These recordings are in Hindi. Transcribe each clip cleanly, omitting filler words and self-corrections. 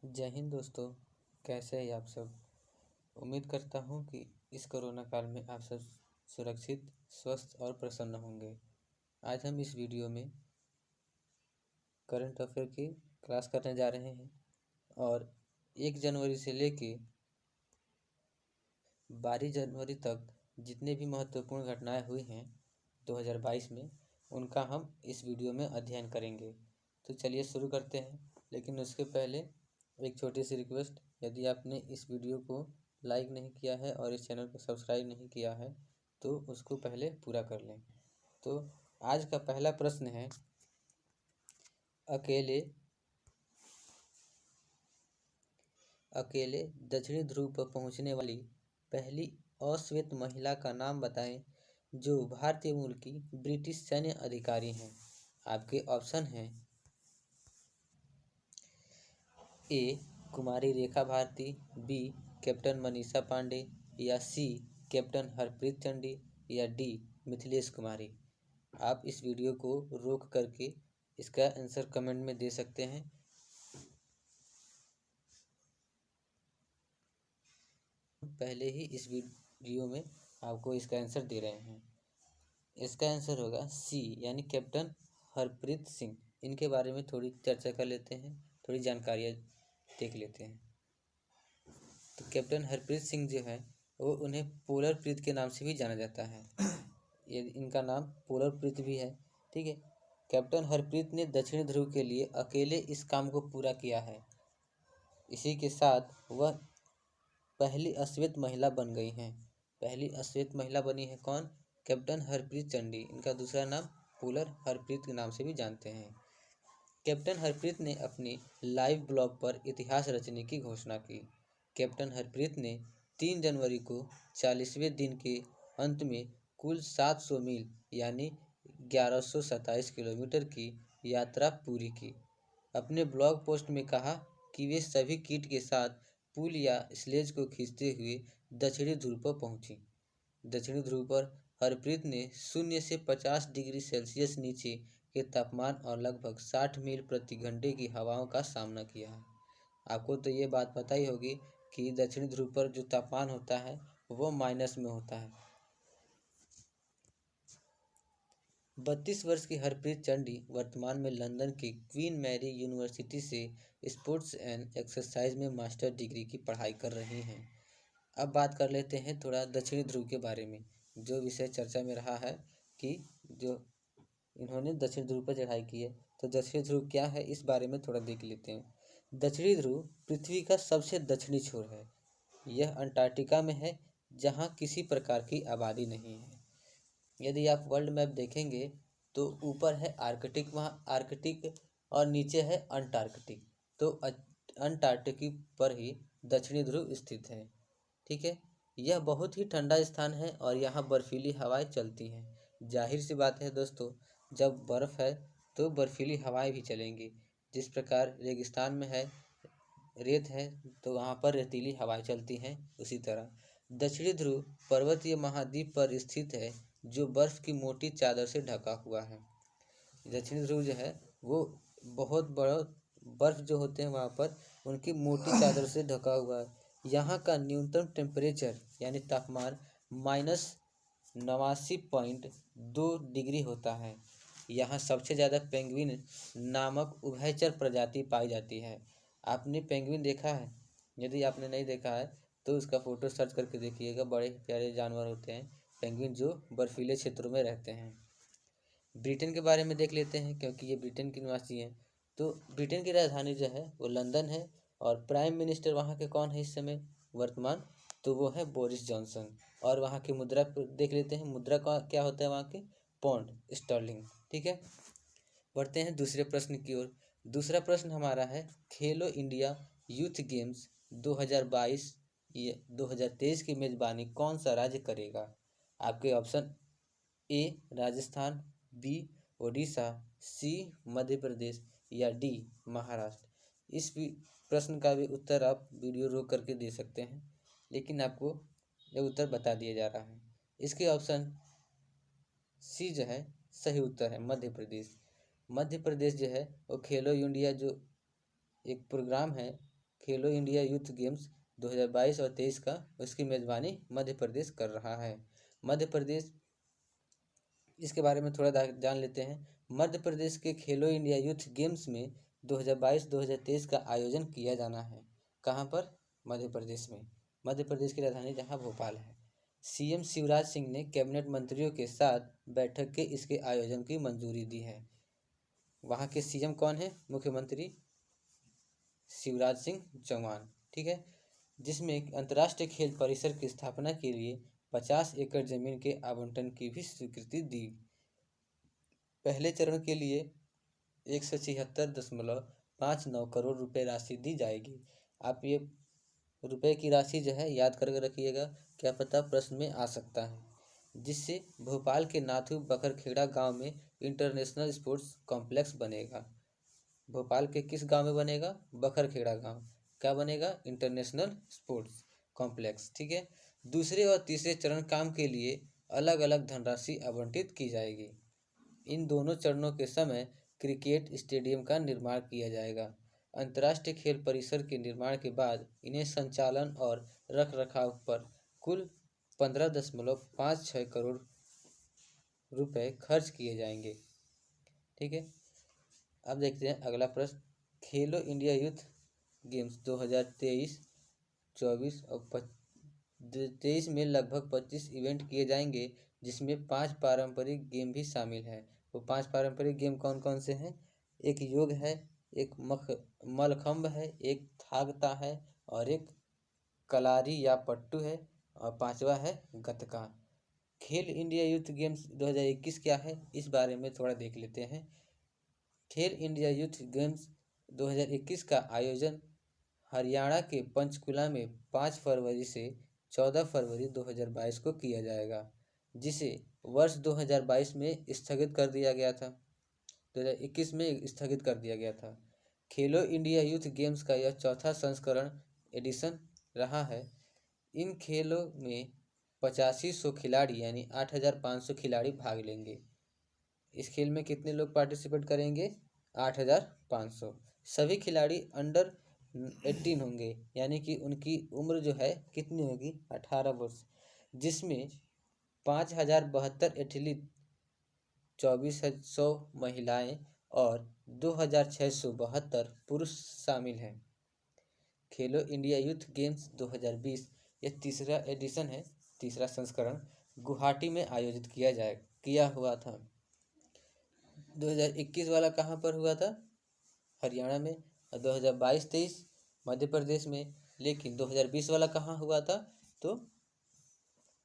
जय हिंद दोस्तों। कैसे हैं आप सब। उम्मीद करता हूं कि इस कोरोना काल में आप सब सुरक्षित, स्वस्थ और प्रसन्न होंगे। आज हम इस वीडियो में करंट अफेयर की क्लास करने जा रहे हैं और 1 जनवरी से लेके 12 जनवरी तक जितने भी महत्वपूर्ण घटनाएं हुई हैं 2022 में, उनका हम इस वीडियो में अध्ययन करेंगे। तो चलिए शुरू करते हैं। लेकिन उसके पहले एक छोटी सी रिक्वेस्ट, यदि आपने इस वीडियो को लाइक नहीं किया है और इस चैनल को सब्सक्राइब नहीं किया है तो उसको पहले पूरा कर लें। तो आज का पहला प्रश्न है, अकेले दक्षिणी ध्रुव पर पहुंचने वाली पहली अश्वेत महिला का नाम बताएं जो भारतीय मूल की ब्रिटिश सैन्य अधिकारी हैं। आपके ऑप्शन हैं ए कुमारी रेखा भारती, बी कैप्टन मनीषा पांडे, या सी कैप्टन हरप्रीत चंडी, या डी मिथिलेश कुमारी। आप इस वीडियो को रोक करके इसका आंसर कमेंट में दे सकते हैं। पहले ही इस वीडियो में आपको इसका आंसर दे रहे हैं। इसका आंसर होगा सी, यानी कैप्टन हरप्रीत सिंह। इनके बारे में थोड़ी चर्चा कर लेते हैं, थोड़ी जानकारियाँ देख लेते हैं। तो कैप्टन हरप्रीत सिंह जो है वो उन्हें पोलर प्रीत के नाम से भी जाना जाता है। ये इनका नाम पोलर प्रीत भी है। ठीक है। कैप्टन हरप्रीत ने दक्षिणी ध्रुव के लिए अकेले इस काम को पूरा किया है। इसी के साथ वह पहली अश्वेत महिला बन गई हैं। पहली अश्वेत महिला बनी है कौन? कैप्टन हरप्रीत चंडी। इनका दूसरा नाम पोलर हरप्रीत के नाम से भी जानते हैं। कैप्टन हरप्रीत ने अपनी लाइव ब्लॉग पर इतिहास रचने की घोषणा की। कैप्टन हरप्रीत ने 3 जनवरी को 40वें दिन के अंत में कुल 700 मील यानी 1127 किलोमीटर की यात्रा पूरी की। अपने ब्लॉग पोस्ट में कहा कि वे सभी किट के साथ पुल या स्लेज को खींचते हुए दक्षिणी ध्रुव पर पहुंची। दक्षिणी ध्रुव पर हरप्रीत ने 0 से 50 डिग्री सेल्सियस नीचे के तापमान और लगभग 60 मील प्रति घंटे की हवाओं का सामना किया है। आपको तो ये बात पता ही होगी कि दक्षिणी ध्रुव पर जो तापमान होता है वो माइनस में होता है। 32 वर्ष की हरप्रीत चंडी वर्तमान में लंदन की क्वीन मैरी यूनिवर्सिटी से स्पोर्ट्स एंड एक्सरसाइज में मास्टर डिग्री की पढ़ाई कर रही हैं। अब बात कर लेते हैं थोड़ा दक्षिणी ध्रुव के बारे में। जो विषय चर्चा में रहा है कि जो इन्होंने दक्षिण ध्रुव पर चढ़ाई की है, तो दक्षिणी ध्रुव क्या है इस बारे में थोड़ा देख लेते हैं। दक्षिणी ध्रुव पृथ्वी का सबसे दक्षिणी छोर है। यह अंटार्कटिका में है जहाँ किसी प्रकार की आबादी नहीं है। यदि आप वर्ल्ड मैप देखेंगे तो ऊपर है आर्कटिक, वहाँ आर्कटिक, और नीचे है अंटार्कटिक। तो अंटार्कटिक पर ही दक्षिणी ध्रुव स्थित है। ठीक है। यह बहुत ही ठंडा स्थान है और यहाँ बर्फीली हवाएं चलती हैं। जाहिर सी बात है दोस्तों, जब बर्फ़ है तो बर्फीली हवाएं भी चलेंगी। जिस प्रकार रेगिस्तान में है, रेत है, तो वहाँ पर रेतीली हवाएं चलती हैं। उसी तरह दक्षिणी ध्रुव पर्वतीय महाद्वीप पर स्थित है जो बर्फ़ की मोटी चादर से ढका हुआ है। दक्षिणी ध्रुव जो है वो बहुत बड़ा बर्फ़ जो होते हैं वहाँ पर उनकी मोटी चादर से ढका हुआ है। यहाँ का न्यूनतम टेम्परेचर यानी तापमान -89.2 डिग्री होता है। यहाँ सबसे ज़्यादा पेंगुइन नामक उभयचर प्रजाति पाई जाती है। आपने पेंगुइन देखा है? यदि आपने नहीं देखा है तो उसका फ़ोटो सर्च करके देखिएगा। बड़े प्यारे जानवर होते हैं पेंगुइन जो बर्फीले क्षेत्रों में रहते हैं। ब्रिटेन के बारे में देख लेते हैं क्योंकि ये ब्रिटेन की निवासी हैं। तो ब्रिटेन की राजधानी जो है वो लंदन है और प्राइम मिनिस्टर वहाँ के कौन है इस समय वर्तमान? तो वो है बोरिस जॉनसन। और वहाँ की मुद्रा देख लेते हैं। मुद्रा का क्या होता है वहाँ के? Pound sterling. ठीक है। बढ़ते हैं दूसरे प्रश्न की ओर। दूसरा प्रश्न हमारा है, खेलो इंडिया यूथ गेम्स 2022 या 2023 की मेज़बानी कौन सा राज्य करेगा? आपके option A Rajasthan, B Odisha, C Madhya Pradesh, या डी महाराष्ट्र। इस प्रश्न का भी उत्तर आप वीडियो रोक करके दे सकते हैं, लेकिन आपको यह उत्तर बता दिया जा रहा है। इसके ऑप्शन सी जो है सही उत्तर है, मध्य प्रदेश। मध्य प्रदेश जो है वो खेलो इंडिया जो एक प्रोग्राम है खेलो इंडिया यूथ गेम्स 2022 और 23 का उसकी मेज़बानी मध्य प्रदेश कर रहा है। मध्य प्रदेश, इसके बारे में थोड़ा जान लेते हैं। मध्य प्रदेश के खेलो इंडिया यूथ गेम्स में 2022-2023 का आयोजन किया जाना है। कहाँ पर? मध्य प्रदेश में। मध्य प्रदेश की राजधानी जहाँ भोपाल है। सीएम शिवराज सिंह ने कैबिनेट मंत्रियों के साथ बैठक के इसके आयोजन की मंजूरी दी है। वहाँ के सीएम कौन है? मुख्यमंत्री शिवराज सिंह चौहान, ठीक है। जिसमें अंतर्राष्ट्रीय खेल परिसर की स्थापना के लिए 50 एकड़ जमीन के आवंटन की भी स्वीकृति दी। पहले चरण के लिए 176.59 करोड़ रुपए राशि दी जाएगी। आप ये रुपए की राशि जो है याद करके रखिएगा, क्या पता प्रश्न में आ सकता है। जिससे भोपाल के नाथू बखरखेड़ा गांव में इंटरनेशनल स्पोर्ट्स कॉम्प्लेक्स बनेगा। भोपाल के किस गांव में बनेगा? बखरखेड़ा गांव। क्या बनेगा? इंटरनेशनल स्पोर्ट्स कॉम्प्लेक्स, ठीक है। दूसरे और तीसरे चरण काम के लिए अलग अलग धनराशि आवंटित की जाएगी। इन दोनों चरणों के समय क्रिकेट स्टेडियम का निर्माण किया जाएगा। अंतर्राष्ट्रीय खेल परिसर के निर्माण के बाद इन्हें संचालन और रखरखाव पर कुल 15.56 करोड़ रुपए खर्च किए जाएंगे, ठीक है। अब देखते हैं अगला प्रश्न। खेलो इंडिया यूथ गेम्स 2023, 24 और 23 में लगभग 25 इवेंट किए जाएंगे, जिसमें 5 पारंपरिक गेम भी शामिल हैं। वो 5 पारंपरिक गेम कौन कौन से हैं? एक योग है, एक मलखम्ब है, एक थागता है और एक कलारी या पट्टू है और 5वां है गतका। खेल इंडिया यूथ गेम्स 2021 क्या है, इस बारे में थोड़ा देख लेते हैं। खेल इंडिया यूथ गेम्स 2021 का आयोजन हरियाणा के पंचकुला में 5 फरवरी से 14 फरवरी 2022 को किया जाएगा, जिसे वर्ष 2022 में स्थगित कर दिया गया था। 2021 में स्थगित कर दिया गया था। खेलो इंडिया यूथ गेम्स का यह चौथा संस्करण एडिशन रहा है। इन खेलों में 8500 खिलाड़ी यानी 8500 खिलाड़ी भाग लेंगे। इस खेल में कितने लोग पार्टिसिपेट करेंगे? 8500। सभी खिलाड़ी अंडर 18 होंगे, यानी कि उनकी उम्र जो है कितनी होगी? 18 वर्ष। जिसमें 5072 एथलीट, 2400 महिलाएं और 2672 पुरुष शामिल हैं। खेलो इंडिया यूथ गेम्स 2020 यह तीसरा एडिशन है, तीसरा संस्करण गुवाहाटी में आयोजित किया हुआ था। 2021 वाला कहाँ पर हुआ था? हरियाणा में। और 2022-23 मध्य प्रदेश में। लेकिन 2020 वाला कहाँ हुआ था? तो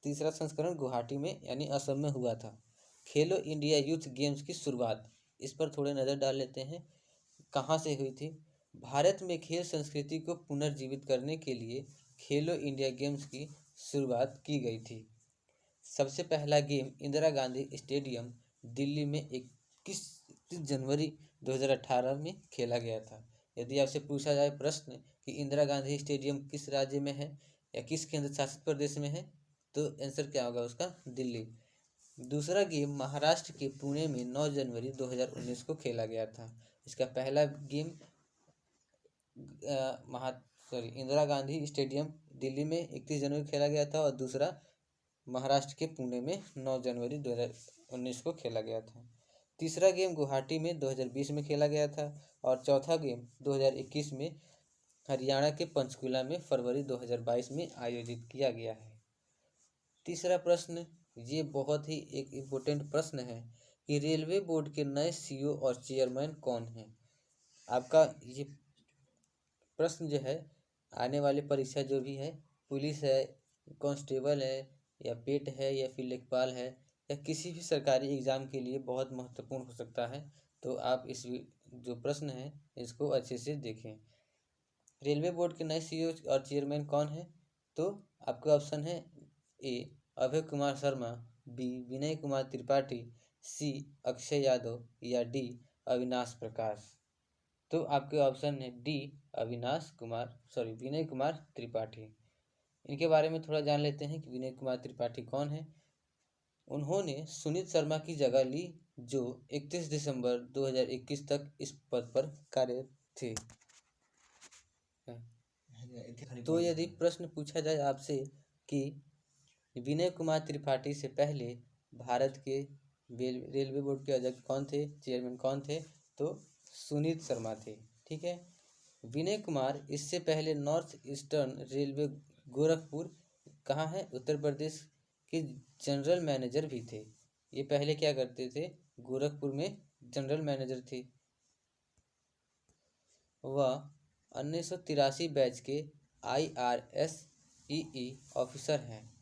तीसरा संस्करण गुवाहाटी में यानी असम में हुआ था। खेलो इंडिया यूथ गेम्स की शुरुआत, इस पर थोड़े नज़र डाल लेते हैं, कहाँ से हुई थी। भारत में खेल संस्कृति को पुनर्जीवित करने के लिए खेलो इंडिया गेम्स की शुरुआत की गई थी। सबसे पहला गेम इंदिरा गांधी स्टेडियम दिल्ली में 21 जनवरी 2018 में खेला गया था। यदि आपसे पूछा जाए प्रश्न कि इंदिरा गांधी स्टेडियम किस राज्य में है या किस केंद्र शासित प्रदेश में है, तो आंसर क्या होगा उसका? दिल्ली। दूसरा गेम महाराष्ट्र के पुणे में 9 जनवरी 2019 को खेला गया था। इसका पहला गेम इंदिरा गांधी स्टेडियम दिल्ली में 31 जनवरी खेला गया था और दूसरा महाराष्ट्र के पुणे में 9 जनवरी 2019 को खेला गया था। तीसरा गेम गुवाहाटी में 2020 में खेला गया था और चौथा गेम 2021 में हरियाणा के पंचकुला में फरवरी 2022 में आयोजित किया गया है। तीसरा प्रश्न, ये बहुत ही एक इम्पोर्टेंट प्रश्न है कि रेलवे बोर्ड के नए सीईओ और चेयरमैन कौन हैं। आपका ये प्रश्न जो है आने वाली परीक्षा जो भी है, पुलिस है, कांस्टेबल है या पेट है या फिर लेखपाल है या किसी भी सरकारी एग्ज़ाम के लिए बहुत महत्वपूर्ण हो सकता है। तो आप इस जो प्रश्न है इसको अच्छे से देखें। रेलवे बोर्ड के नए सीईओ और चेयरमैन कौन है? तो आपका ऑप्शन है ए अभय कुमार शर्मा, बी विनय कुमार त्रिपाठी, सी अक्षय यादव या डी अविनाश प्रकाश। तो आपके ऑप्शन है डी विनय कुमार त्रिपाठी। इनके बारे में थोड़ा जान लेते हैं कि विनय कुमार त्रिपाठी कौन है। उन्होंने सुनीत शर्मा की जगह ली, जो 31 दिसंबर 2021 तक इस पद पर कार्यरत थे। तो यदि प्रश्न पूछा जाए आपसे कि विनय कुमार त्रिपाठी से पहले भारत के रेलवे बोर्ड के अध्यक्ष कौन थे, चेयरमैन कौन थे, तो सुनीत शर्मा थे। ठीक है। विनय कुमार इससे पहले नॉर्थ ईस्टर्न रेलवे गोरखपुर कहाँ है, उत्तर प्रदेश के जनरल मैनेजर भी थे। ये पहले क्या करते थे, गोरखपुर में जनरल मैनेजर थे। वह 1983 बैच के IRSEE ऑफिसर हैं।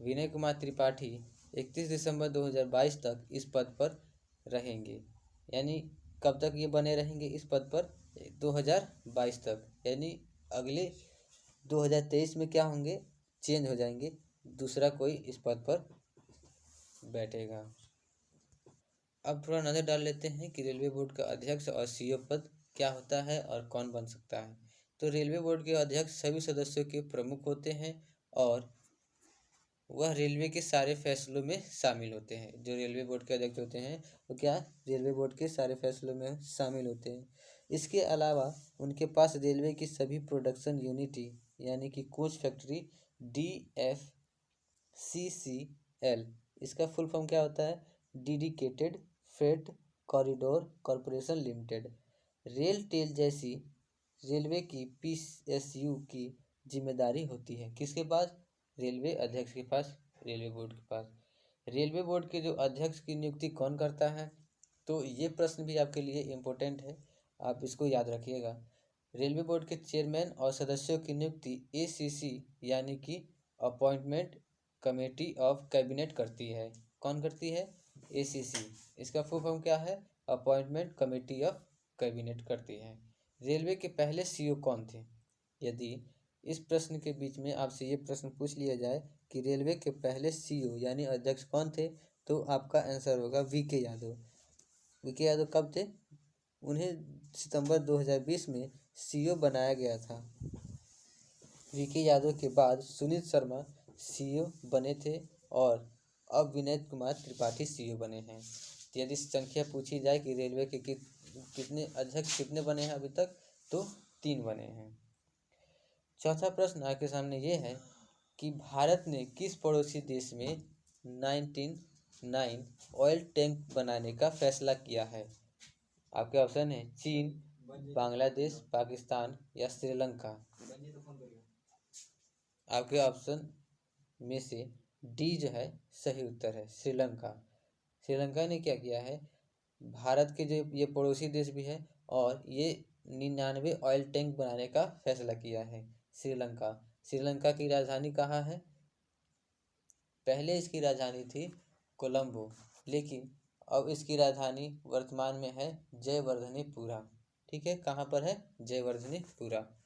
विनय कुमार त्रिपाठी 31 दिसंबर 2022 तक इस पद पर रहेंगे। यानी कब तक ये बने रहेंगे इस पद पर, 2022 तक। यानी अगले 2023 में क्या होंगे, चेंज हो जाएंगे, दूसरा कोई इस पद पर बैठेगा। अब थोड़ा नज़र डाल लेते हैं कि रेलवे बोर्ड का अध्यक्ष और CEO पद क्या होता है और कौन बन सकता है। तो रेलवे बोर्ड के अध्यक्ष सभी सदस्यों के प्रमुख होते हैं और वह रेलवे के सारे फैसलों में शामिल होते हैं। जो रेलवे बोर्ड के अध्यक्ष होते हैं वो क्या, रेलवे बोर्ड के सारे फैसलों में शामिल होते हैं। इसके अलावा उनके पास रेलवे की सभी प्रोडक्शन यूनिटी यानी कि कोच फैक्ट्री DFCCL, इसका फुल फॉर्म क्या होता है, dedicated freight corridor corporation limited, RailTel जैसी रेलवे की PSU की जिम्मेदारी होती है। किसके पास, रेलवे अध्यक्ष के पास, रेलवे बोर्ड के पास। रेलवे बोर्ड के जो अध्यक्ष की नियुक्ति कौन करता है, तो ये प्रश्न भी आपके लिए इम्पोर्टेंट है, आप इसको याद रखिएगा। रेलवे बोर्ड के चेयरमैन और सदस्यों की नियुक्ति ACC यानी कि अपॉइंटमेंट कमेटी ऑफ कैबिनेट करती है। कौन करती है, ACC। इसका फुल फॉर्म क्या है, अपॉइंटमेंट कमेटी ऑफ कैबिनेट करती है। रेलवे के पहले CEO कौन थे, यदि इस प्रश्न के बीच में आपसे ये प्रश्न पूछ लिया जाए कि रेलवे के पहले CEO यानी अध्यक्ष कौन थे, तो आपका आंसर होगा VK यादव। VK यादव कब थे, उन्हें सितंबर 2020 में CEO बनाया गया था। VK यादव के बाद सुनीत शर्मा CEO बने थे और अब विनय कुमार त्रिपाठी CEO बने हैं। यदि संख्या पूछी जाए कि रेलवे के कितने अध्यक्ष कितने बने हैं अभी तक, तो 3 बने हैं। चौथा प्रश्न आपके सामने ये है कि भारत ने किस पड़ोसी देश में 1909 ऑयल टैंक बनाने का फैसला किया है। आपके ऑप्शन है चीन, बांग्लादेश, पाकिस्तान या श्रीलंका। आपके ऑप्शन में से डी जो है सही उत्तर है, श्रीलंका। श्रीलंका ने क्या किया है, भारत के जो ये पड़ोसी देश भी है और ये 99 ऑयल टैंक बनाने का फैसला किया है, श्रीलंका। श्रीलंका की राजधानी कहाँ है, पहले इसकी राजधानी थी कोलंबो, लेकिन अब इसकी राजधानी वर्तमान में है जयवर्धनेपुरा। ठीक है, कहाँ पर है, जयवर्धनेपुरा।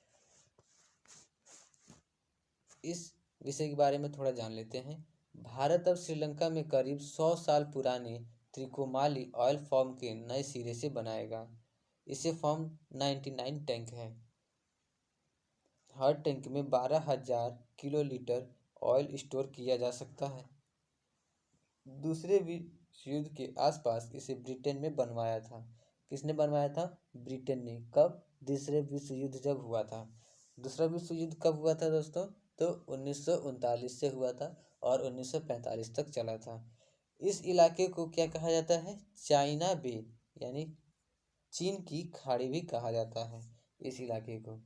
इस विषय के बारे में थोड़ा जान लेते हैं। भारत अब श्रीलंका में करीब 100 साल पुराने त्रिकोमाली ऑयल फॉर्म के नए सिरे से बनाएगा। इसे फॉर्म 99 टैंक है। हर टैंक में 12,000 किलोलीटर ऑयल स्टोर किया जा सकता है। दूसरे विश्व युद्ध के आसपास इसे ब्रिटेन में बनवाया था। किसने बनवाया था, ब्रिटेन ने। कब, दूसरे विश्व युद्ध जब हुआ था। दूसरा विश्व युद्ध कब हुआ था दोस्तों, तो 1939 से हुआ था और 1945 तक चला था। इस इलाके को क्या कहा जाता है, चाइना बे यानी चीन की खाड़ी भी कहा जाता है इस इलाके को।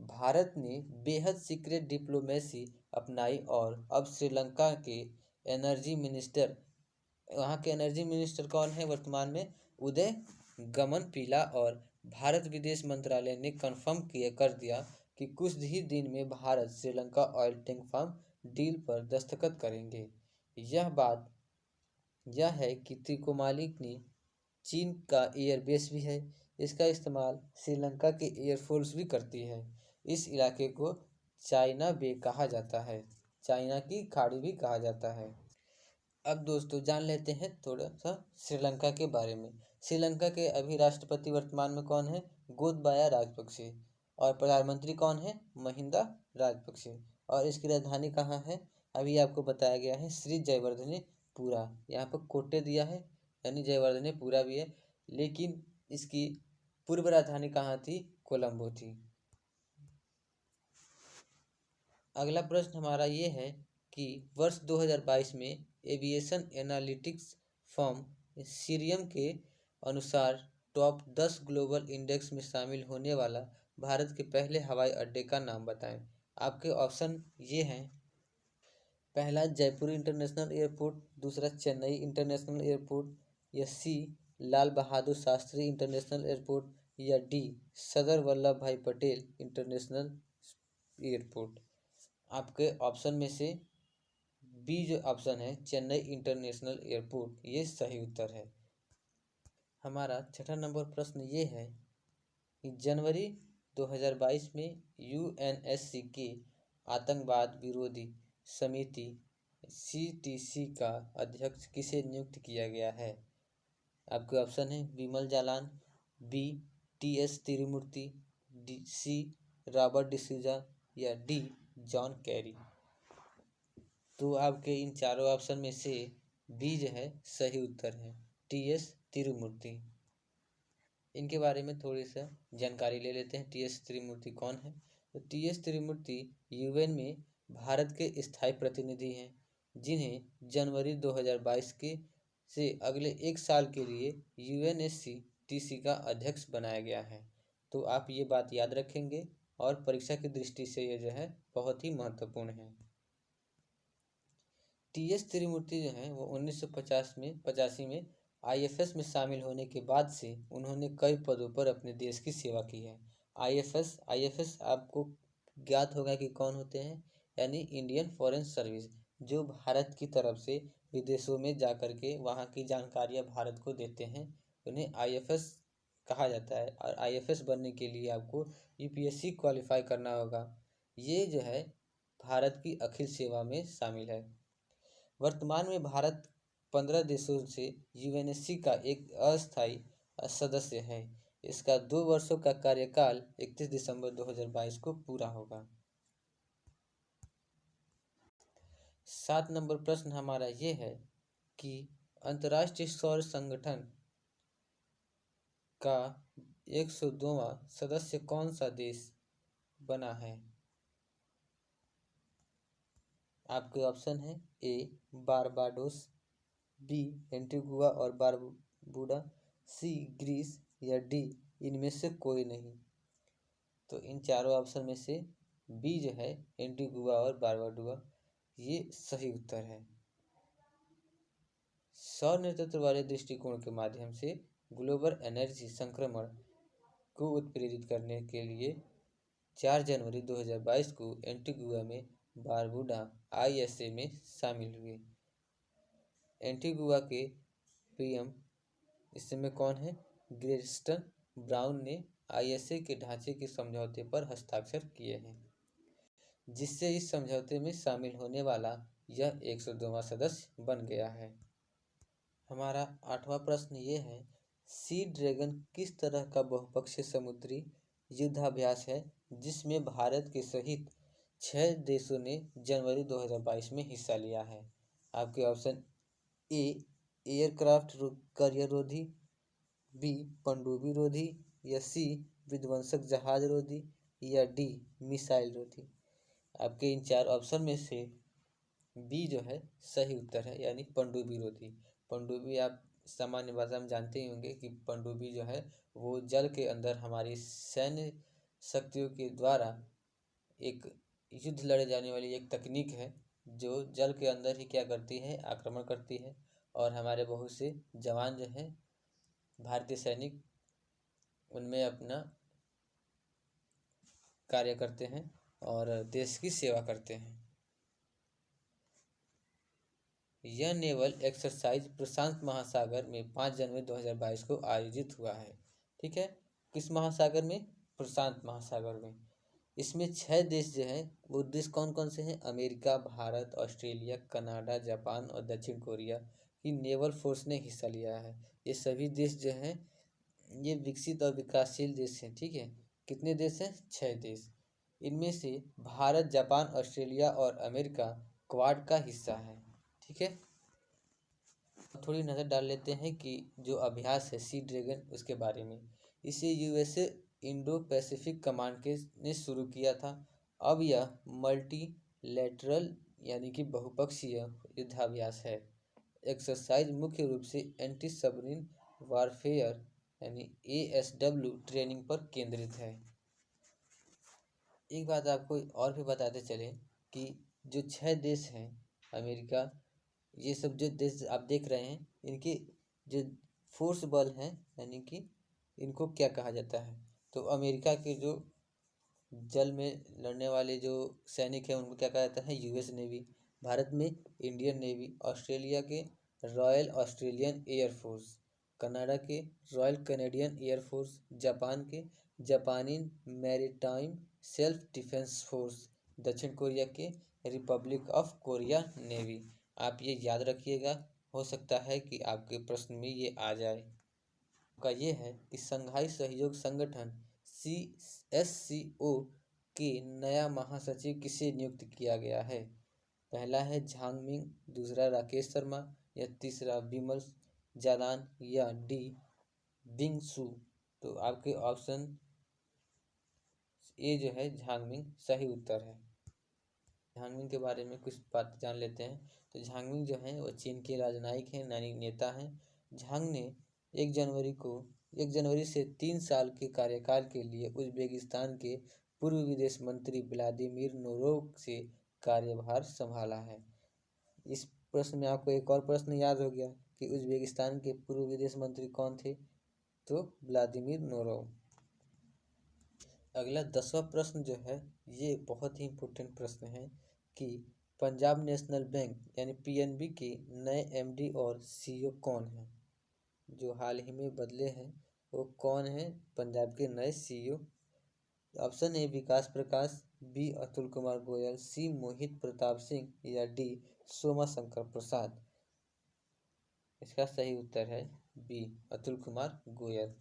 भारत ने बेहद सीक्रेट डिप्लोमेसी अपनाई और अब श्रीलंका के एनर्जी मिनिस्टर, वहाँ के एनर्जी मिनिस्टर कौन है वर्तमान में, उदय गमनपिला, और भारत विदेश मंत्रालय ने कंफर्म कर दिया कि कुछ ही दिन में Bharat Sri Lanka oil tank farm deal पर दस्तखत करेंगे। यह बात यह है कि त्रिकोमाली में चीन का एयरबेस भी है। इसका इस्तेमाल श्रीलंका की एयरफोर्स भी करती है। इस इलाके को चाइना बे कहा जाता है, चाइना की खाड़ी भी कहा जाता है। अब दोस्तों जान लेते हैं थोड़ा सा श्रीलंका के बारे में। श्रीलंका के अभी राष्ट्रपति वर्तमान में कौन है, गोतबाया राजपक्षे, और प्रधानमंत्री कौन है, महिंदा राजपक्षे। और इसकी राजधानी कहाँ है, अभी आपको बताया गया है, श्री जयवर्धनेपुरा। यहाँ पर कोटे दिया है यानी जयवर्धनेपुरा भी है, लेकिन इसकी पूर्व राजधानी कहाँ थी, कोलंबो थी। अगला प्रश्न हमारा ये है कि वर्ष 2022 में एविएशन एनालिटिक्स फर्म सीरियम के अनुसार टॉप 10 ग्लोबल इंडेक्स में शामिल होने वाला भारत के पहले हवाई अड्डे का नाम बताएं। आपके ऑप्शन ये हैं। पहला जयपुर इंटरनेशनल एयरपोर्ट, दूसरा चेन्नई इंटरनेशनल एयरपोर्ट, या सी लाल बहादुर शास्त्री इंटरनेशनल एयरपोर्ट, या डी सरदार वल्लभ भाई पटेल इंटरनेशनल एयरपोर्ट। आपके ऑप्शन में से बी जो ऑप्शन है चेन्नई इंटरनेशनल एयरपोर्ट, ये सही उत्तर है। हमारा छठा नंबर प्रश्न ये है कि जनवरी 2022 में यूएनएससी के आतंकवाद विरोधी समिति सीटीसी का अध्यक्ष किसे नियुक्त किया गया है। आपके ऑप्शन है Vimal Jalan, B TS Tirumurti, C Robert D'Souza, या डी जॉन कैरी। तो आपके इन चारों ऑप्शन में से बी जो है सही उत्तर है, टीएस तिरुमूर्ति। इनके बारे में थोड़ी सा जानकारी ले लेते हैं। टीएस तिरुमूर्ति कौन है। तो टीएस तिरुमूर्ति यूएन में भारत के स्थायी प्रतिनिधि हैं, जिन्हें जनवरी 2022 के से अगले एक साल के लिए यूएनएससी का अध्यक्ष बनाया गया है। तो आप ये बात याद रखेंगे और परीक्षा की दृष्टि से ये जो है बहुत ही महत्वपूर्ण है। टीएस तिरुमूर्ति जो है वो 1985 में आईएफएस में शामिल होने के बाद से उन्होंने कई पदों पर अपने देश की सेवा की है। आईएफएस आपको ज्ञात होगा कि कौन होते हैं, यानी इंडियन फॉरेन सर्विस, जो भारत की तरफ से विदेशों में जाकर के वहाँ की जानकारियाँ भारत को देते हैं, उन्हें आईएफएस कहा जाता है। और आईएफएस बनने के लिए आपको यूपीएससी क्वालिफाई करना होगा। ये जो है भारत की अखिल सेवा में शामिल है। वर्तमान में भारत 15 देशों से यूएनएससी का एक अस्थायी सदस्य है। इसका 2 वर्षों का कार्यकाल 31 दिसंबर 2022 को पूरा होगा। 7 नंबर प्रश्न हमारा ये है कि अंतर्राष्ट्रीय सौर संगठन का 102वां सदस्य कौन सा देश बना है। आपके ऑप्शन है ए बारबाडोस, बी एंटीगुआ और बारबूडा, सी ग्रीस, या डी इनमें से कोई नहीं। तो इन चारों ऑप्शन में से बी जो है एंटीगुआ और बारबाडुआ, ये सही उत्तर है। सौर नेतृत्व वाले दृष्टिकोण के माध्यम से ग्लोबल एनर्जी संक्रमण को उत्प्रेरित करने के लिए 4 जनवरी 2022 को एंटीगुआ में बारबूडा आईएसए में शामिल हुए। एंटीगुआ के पीएम इस समय कौन है, ग्रेस्टन ब्राउन ने आईएसए के ढांचे के समझौते पर हस्ताक्षर किए हैं, जिससे इस समझौते में शामिल होने वाला यह 102वां सदस्य बन गया है। हमारा 8वां प्रश्न ये है, सी ड्रैगन किस तरह का बहुपक्षीय समुद्री युद्धाभ्यास है जिसमें भारत के सहित 6 देशों ने जनवरी 2022 में हिस्सा लिया है। आपके ऑप्शन ए एयरक्राफ्ट कैरियर रोधी, बी पनडुब्बी रोधी, या सी विध्वंसक जहाज रोधी, या डी मिसाइल रोधी। आपके इन चार ऑप्शन में से बी जो है सही उत्तर है, यानी पनडुब्बी रोधी। पनडुब्बी आप सामान्य भाषा में जानते ही होंगे कि पनडुब्बी जो है वो जल के अंदर हमारी सैन्य शक्तियों के द्वारा एक युद्ध लड़े जाने वाली एक तकनीक है, जो जल के अंदर ही क्या करती है, आक्रमण करती है। और हमारे बहुत से जवान जो हैं भारतीय सैनिक उनमें अपना कार्य करते हैं और देश की सेवा करते हैं। यह नेवल एक्सरसाइज प्रशांत महासागर में 5 जनवरी 2022 को आयोजित हुआ है। ठीक है, किस महासागर में, प्रशांत महासागर में। इसमें 6 देश जो हैं वो देश कौन कौन से हैं, America, Bharat, Australia, Canada, Japan और दक्षिण कोरिया की नेवल फोर्स ने हिस्सा लिया है। ये सभी देश जो हैं ये विकसित और विकासशील देश हैं। ठीक है, कितने देश हैं, 6 देश। इनमें से भारत, जापान, ऑस्ट्रेलिया और अमेरिका क्वाड का हिस्सा है। ठीक है, थोड़ी नज़र डाल लेते हैं कि जो अभ्यास है सी ड्रैगन उसके बारे में। इसे यूएसए इंडो पैसिफिक कमांड के ने शुरू किया था। अब यह मल्टी लेटरल यानी कि बहुपक्षीय युद्धाभ्यास है। एक्सरसाइज मुख्य रूप से एंटी सबमरीन वारफेयर यानी ASW ट्रेनिंग पर केंद्रित है। एक बात आपको और भी बताते चले कि जो 6 देश हैं, अमेरिका, ये सब जो देश आप देख रहे हैं, इनके जो फोर्स बल हैं यानी कि इनको क्या कहा जाता है, तो अमेरिका के जो जल में लड़ने वाले जो सैनिक हैं उनको क्या कहा जाता है, US नेवी। भारत में इंडियन नेवी, ऑस्ट्रेलिया के रॉयल ऑस्ट्रेलियन एयरफोर्स, कनाडा के रॉयल कैनेडियन एयरफोर्स, जापान के जापानी मैरीटाइम सेल्फ डिफेंस फोर्स, दक्षिण कोरिया के रिपब्लिक ऑफ कोरिया नेवी। आप ये याद रखिएगा, हो सकता है कि आपके प्रश्न में ये आ जाए। का ये है कि संघाई सहयोग संगठन SCO के नया महासचिव किसे नियुक्त किया गया है। पहला है झांग मिंग, दूसरा राकेश शर्मा, या तीसरा विमल जालान, या डी बिंग सू। तो आपके ऑप्शन ए जो है झांगमिंग सही उत्तर है। झांगमिंग के बारे में कुछ बात जान लेते हैं। तो झांगमिंग जो है वो चीन के राजनयिक हैं, यानी नेता हैं। झांग ने 1 जनवरी से 3 साल के कार्यकाल के लिए उज्बेकिस्तान के पूर्व विदेश मंत्री व्लादिमीर नोरोव से कार्यभार संभाला है। इस प्रश्न में आपको एक और प्रश्न याद हो गया कि उज्बेकिस्तान के पूर्व विदेश मंत्री कौन थे, तो व्लादिमीर नोरोव। अगला 10वां प्रश्न जो है ये बहुत ही इम्पोर्टेंट प्रश्न है कि पंजाब नेशनल बैंक यानी PNB के नए MD और CEO कौन हैं। जो हाल ही में बदले हैं वो कौन है पंजाब के नए CEO। Option A Vikas Prakash, B Atul Kumar Goyal, C मोहित प्रताप सिंह, या D सोमा शंकर प्रसाद। इसका सही उत्तर है B अतुल कुमार गोयल।